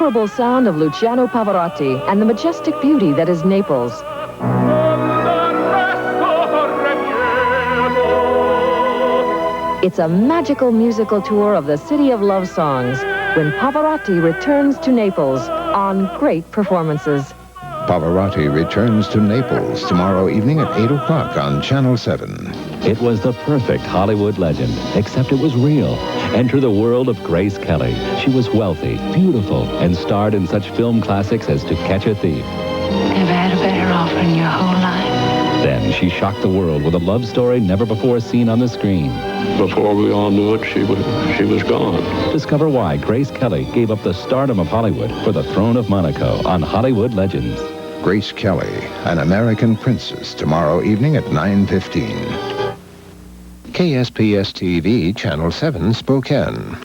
incomparable sound of Luciano Pavarotti and the majestic beauty that is Naples. It's a magical musical tour of the city of love songs when Pavarotti returns to Naples on great performances. Pavarotti returns to Naples tomorrow evening at 8 o'clock on Channel 7. It was the perfect Hollywood legend, except it was real. Enter the world of Grace Kelly. She was wealthy, beautiful, and starred in such film classics as To Catch a Thief. Never had a better offer in your whole life. Then she shocked the world with a love story never before seen on the screen. Before we all knew it, she was gone. Discover why Grace Kelly gave up the stardom of Hollywood for the throne of Monaco on Hollywood Legends. Grace Kelly, An American Princess, tomorrow evening at 9:15. KSPS TV, Channel 7, Spokane.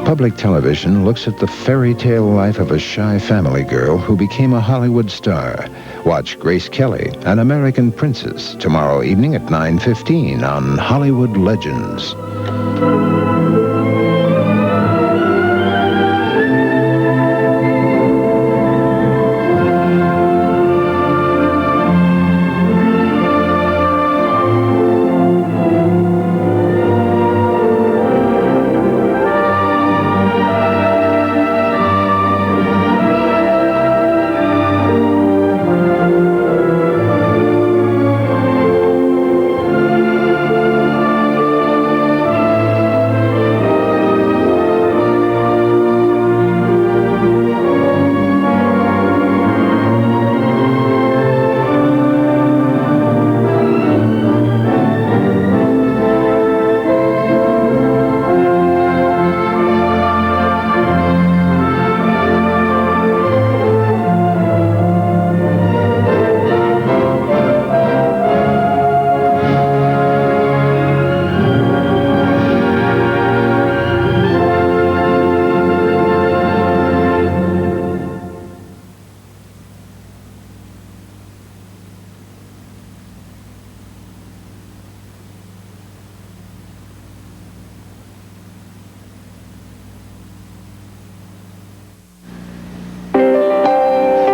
Public television looks at the fairy tale life of a shy family girl who became a Hollywood star. Watch Grace Kelly, An American Princess, tomorrow evening at 9:15 on Hollywood Legends.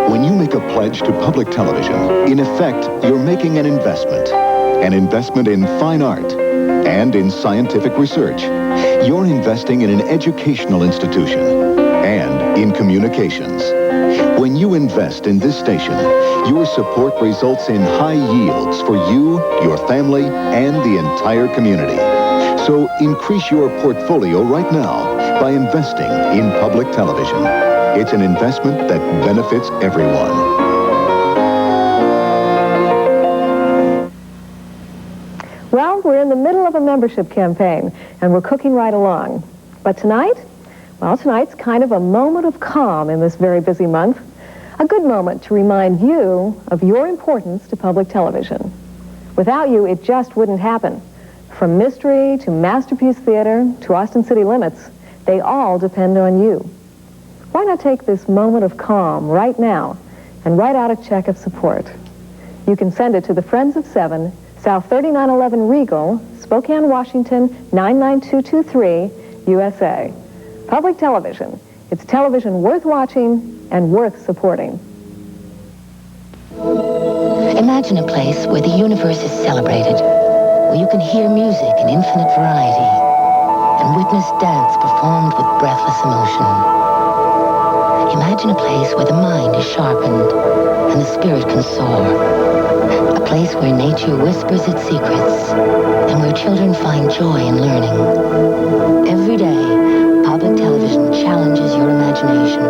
When you make a pledge to public television, in effect, you're making an investment. An investment in fine art and in scientific research. You're investing in an educational institution and in communications. When you invest in this station, your support results in high yields for you, your family, and the entire community. So increase your portfolio right now by investing in public television. It's an investment that benefits everyone. Well, we're in the middle of a membership campaign, and we're cooking right along. But tonight? Well, tonight's kind of a moment of calm in this very busy month. A good moment to remind you of your importance to public television. Without you, it just wouldn't happen. From Mystery to Masterpiece Theater to Austin City Limits, they all depend on you. Why not take this moment of calm right now and write out a check of support? You can send it to the Friends of 7, South 3911 Regal, Spokane, Washington, 99223, USA. Public television. It's television worth watching and worth supporting. Imagine a place where the universe is celebrated, where you can hear music in infinite variety and witness dance performed with breathless emotion. Imagine a place where the mind is sharpened and the spirit can soar. A place where nature whispers its secrets and where children find joy in learning. Every day, public television challenges your imagination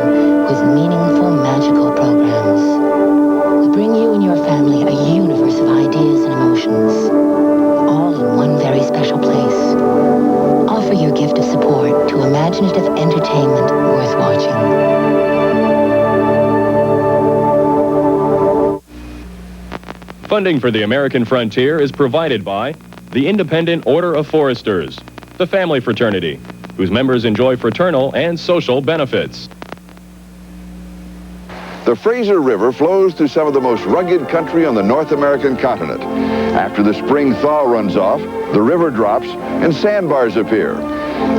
with meaningful, magical programs. We bring you and your family a universe of ideas and emotions, all in one very special place. Offer your gift of support to imaginative entertainment worth watching. Funding for the American Frontier is provided by the Independent Order of Foresters, the Family Fraternity, whose members enjoy fraternal and social benefits. The Fraser River flows through some of the most rugged country on the North American continent. After the spring thaw runs off, the river drops and sandbars appear.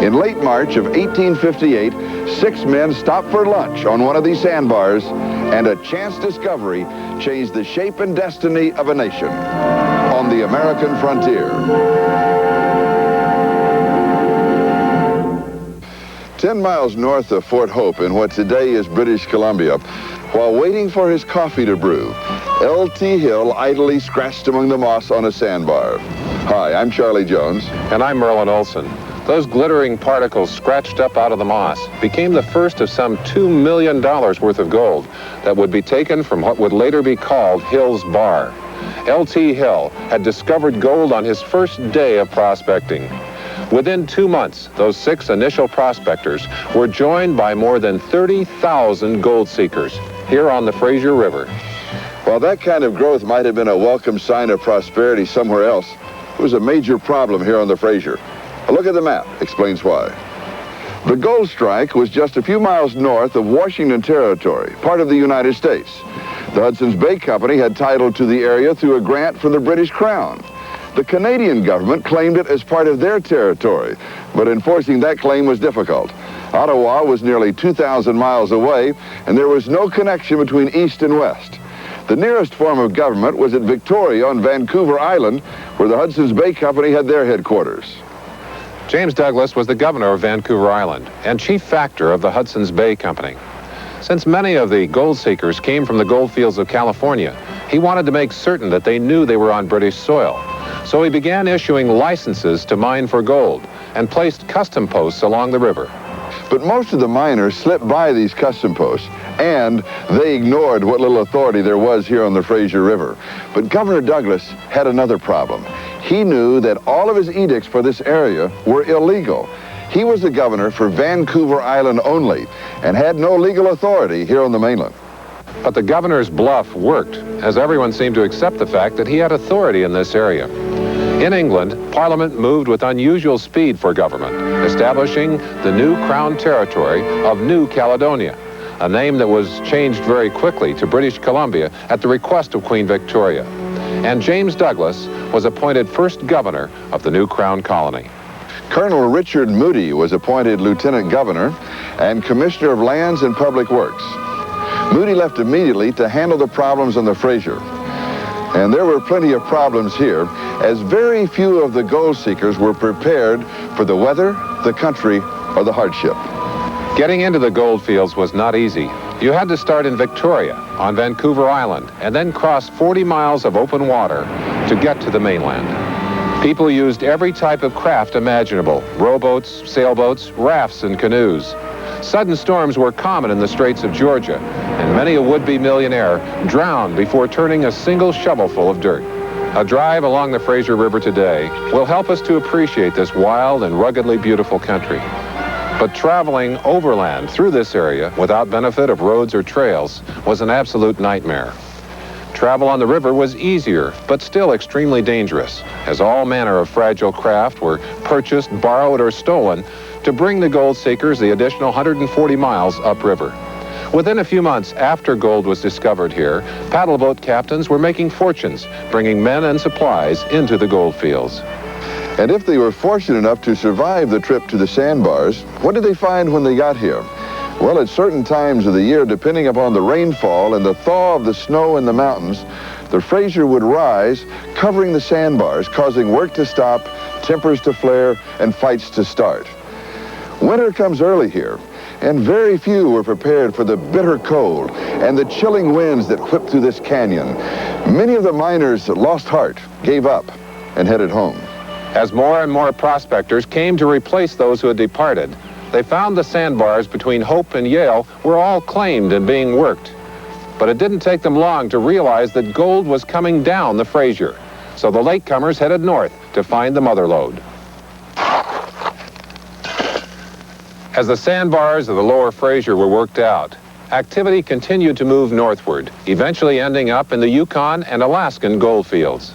In late March of 1858, 6 men stopped for lunch on one of these sandbars, and a chance discovery changed the shape and destiny of a nation on the American frontier. 10 miles north of Fort Hope in what today is British Columbia, while waiting for his coffee to brew, L.T. Hill idly scratched among the moss on a sandbar. Hi, I'm Charlie Jones. And I'm Merlin Olsen. Those glittering particles scratched up out of the moss became the first of some $2 million worth of gold that would be taken from what would later be called Hill's Bar. L.T. Hill had discovered gold on his first day of prospecting. Within 2 months, those 6 initial prospectors were joined by more than 30,000 gold seekers here on the Fraser River. While that kind of growth might have been a welcome sign of prosperity somewhere else, it was a major problem here on the Fraser. A look at the map explains why. The gold strike was just a few miles north of Washington Territory, part of the United States. The Hudson's Bay Company had title to the area through a grant from the British Crown. The Canadian government claimed it as part of their territory, but enforcing that claim was difficult. Ottawa was nearly 2,000 miles away, and there was no connection between east and west. The nearest form of government was at Victoria on Vancouver Island, where the Hudson's Bay Company had their headquarters. James Douglas was the governor of Vancouver Island and chief factor of the Hudson's Bay Company. Since many of the gold seekers came from the gold fields of California, he wanted to make certain that they knew they were on British soil. So he began issuing licenses to mine for gold and placed custom posts along the river. But most of the miners slipped by these custom posts, and they ignored what little authority there was here on the Fraser River. But Governor Douglas had another problem. He knew that all of his edicts for this area were illegal. He was the governor for Vancouver Island only and had no legal authority here on the mainland. But the governor's bluff worked, as everyone seemed to accept the fact that he had authority in this area. In England, Parliament moved with unusual speed for government, establishing the new Crown Territory of New Caledonia, a name that was changed very quickly to British Columbia at the request of Queen Victoria. And James Douglas was appointed first governor of the new Crown Colony. Colonel Richard Moody was appointed lieutenant governor and commissioner of lands and public works. Moody left immediately to handle the problems on the Fraser. And there were plenty of problems here, as very few of the gold seekers were prepared for the weather, the country, or the hardship. Getting into the gold fields was not easy. You had to start in Victoria on Vancouver Island and then cross 40 miles of open water to get to the mainland. People used every type of craft imaginable: rowboats, sailboats, rafts, and canoes. Sudden storms were common in the Straits of Georgia, and many a would-be millionaire drowned before turning a single shovelful of dirt. A drive along the Fraser River today will help us to appreciate this wild and ruggedly beautiful country. But traveling overland through this area without benefit of roads or trails was an absolute nightmare. Travel on the river was easier, but still extremely dangerous, as all manner of fragile craft were purchased, borrowed, or stolen to bring the gold seekers the additional 140 miles upriver. Within a few months after gold was discovered here, paddleboat captains were making fortunes, bringing men and supplies into the gold fields. And if they were fortunate enough to survive the trip to the sandbars, what did they find when they got here? Well, at certain times of the year, depending upon the rainfall and the thaw of the snow in the mountains, the Fraser would rise, covering the sandbars, causing work to stop, tempers to flare, and fights to start. Winter comes early here, and very few were prepared for the bitter cold and the chilling winds that whipped through this canyon. Many of the miners lost heart, gave up, and headed home. As more and more prospectors came to replace those who had departed, they found the sandbars between Hope and Yale were all claimed and being worked. But it didn't take them long to realize that gold was coming down the Fraser, so the latecomers headed north to find the mother lode. As the sandbars of the lower Fraser were worked out, activity continued to move northward, eventually ending up in the Yukon and Alaskan gold fields.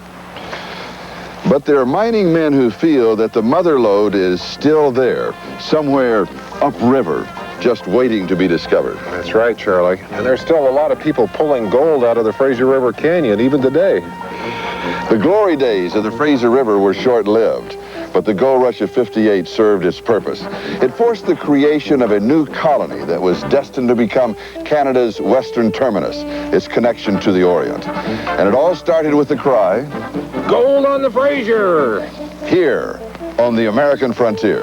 But there are mining men who feel that the mother lode is still there, somewhere upriver, just waiting to be discovered. That's right, Charlie. And there's still a lot of people pulling gold out of the Fraser River Canyon, even today. The glory days of the Fraser River were short-lived, but the gold rush of '58 served its purpose. It forced the creation of a new colony that was destined to become Canada's western terminus, its connection to the Orient. And it all started with the cry, "Gold on the Fraser!" here on the American frontier.